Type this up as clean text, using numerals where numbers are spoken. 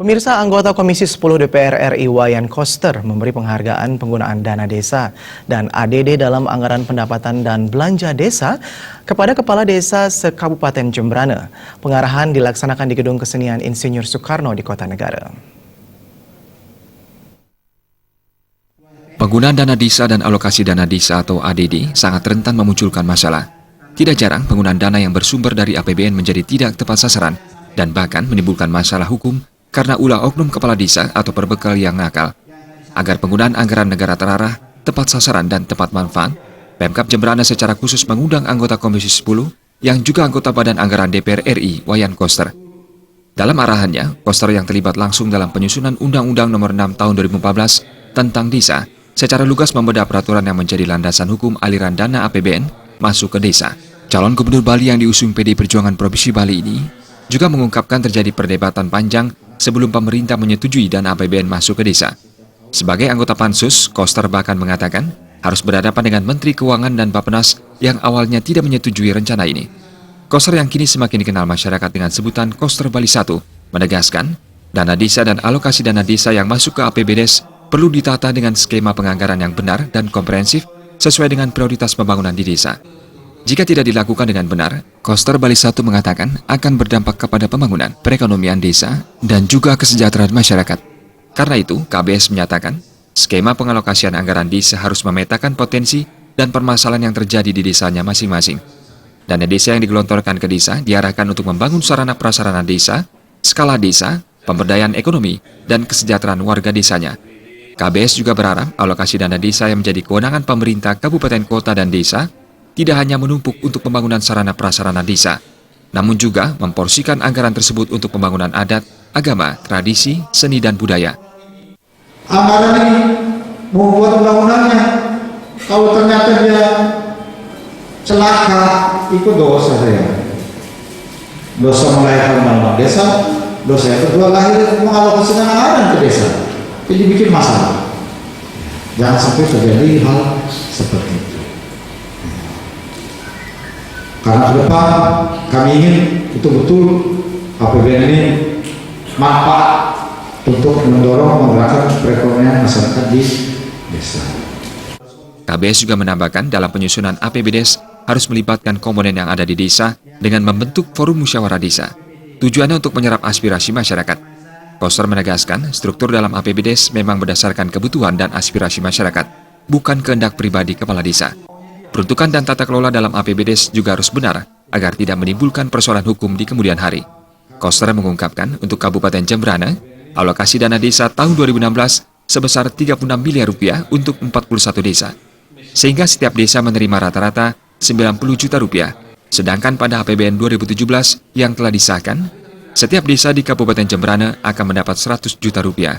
Pemirsa, anggota Komisi 10 DPR RI Wayan Koster memberi penghargaan penggunaan dana desa dan ADD dalam anggaran pendapatan dan belanja desa kepada Kepala Desa se-Kabupaten Jembrana. Pengarahan dilaksanakan di Gedung Kesenian Insinyur Soekarno di Kota Negara. Penggunaan dana desa dan alokasi dana desa atau ADD sangat rentan memunculkan masalah. Tidak jarang penggunaan dana yang bersumber dari APBN menjadi tidak tepat sasaran dan bahkan menimbulkan masalah hukum karena ulah oknum kepala desa atau perbekal yang nakal. Agar penggunaan anggaran negara terarah, tepat sasaran dan tepat manfaat, Pemkab Jembrana secara khusus mengundang anggota Komisi 10 yang juga anggota Badan Anggaran DPR RI Wayan Koster. Dalam arahannya, Koster yang terlibat langsung dalam penyusunan Undang-Undang Nomor 6 Tahun 2014 tentang desa, secara lugas membedah peraturan yang menjadi landasan hukum aliran dana APBN masuk ke desa. Calon Gubernur Bali yang diusung PD Perjuangan Provinsi Bali ini juga mengungkapkan terjadi perdebatan panjang sebelum pemerintah menyetujui dana APBN masuk ke desa. Sebagai anggota Pansus, Koster bahkan mengatakan harus berhadapan dengan Menteri Keuangan dan Bappenas yang awalnya tidak menyetujui rencana ini. Koster yang kini semakin dikenal masyarakat dengan sebutan Koster Bali 1, menegaskan dana desa dan alokasi dana desa yang masuk ke APBDes perlu ditata dengan skema penganggaran yang benar dan komprehensif sesuai dengan prioritas pembangunan di desa. Jika tidak dilakukan dengan benar, Koster Bali 1 mengatakan akan berdampak kepada pembangunan, perekonomian desa, dan juga kesejahteraan masyarakat. Karena itu, KBS menyatakan, skema pengalokasian anggaran desa harus memetakan potensi dan permasalahan yang terjadi di desanya masing-masing. Dana desa yang digelontorkan ke desa diarahkan untuk membangun sarana prasarana desa, skala desa, pemberdayaan ekonomi, dan kesejahteraan warga desanya. KBS juga berharap alokasi dana desa yang menjadi kewenangan pemerintah kabupaten kota dan desa tidak hanya menumpuk untuk pembangunan sarana prasarana desa, namun juga memporsikan anggaran tersebut untuk pembangunan adat, agama, tradisi, seni, dan budaya. Anggaran ini mau buat undang-undangnya, kalau ternyata dia celaka, itu dosa saya. Dosa melahirkan undang-undang desa, dosa yang kedua lahir mengalokasikan anggaran ke desa. Jadi bikin masalah. Jangan sampai terjadi hal seperti itu. Karena ke depan kami ingin betul-betul APBN ini manfaat untuk mendorong menggerakkan perekonomian masyarakat di desa. KBS juga menambahkan dalam penyusunan APBDes harus melibatkan komponen yang ada di desa dengan membentuk forum musyawarah desa. Tujuannya untuk menyerap aspirasi masyarakat. Koster menegaskan struktur dalam APBDes memang berdasarkan kebutuhan dan aspirasi masyarakat, bukan kehendak pribadi kepala desa. Peruntukan dan tata kelola dalam APBDes juga harus benar agar tidak menimbulkan persoalan hukum di kemudian hari. Koster mengungkapkan untuk Kabupaten Jembrana, alokasi dana desa tahun 2016 sebesar 36 miliar rupiah untuk 41 desa. Sehingga setiap desa menerima rata-rata 90 juta rupiah. Sedangkan pada APBN 2017 yang telah disahkan, setiap desa di Kabupaten Jembrana akan mendapat 100 juta rupiah.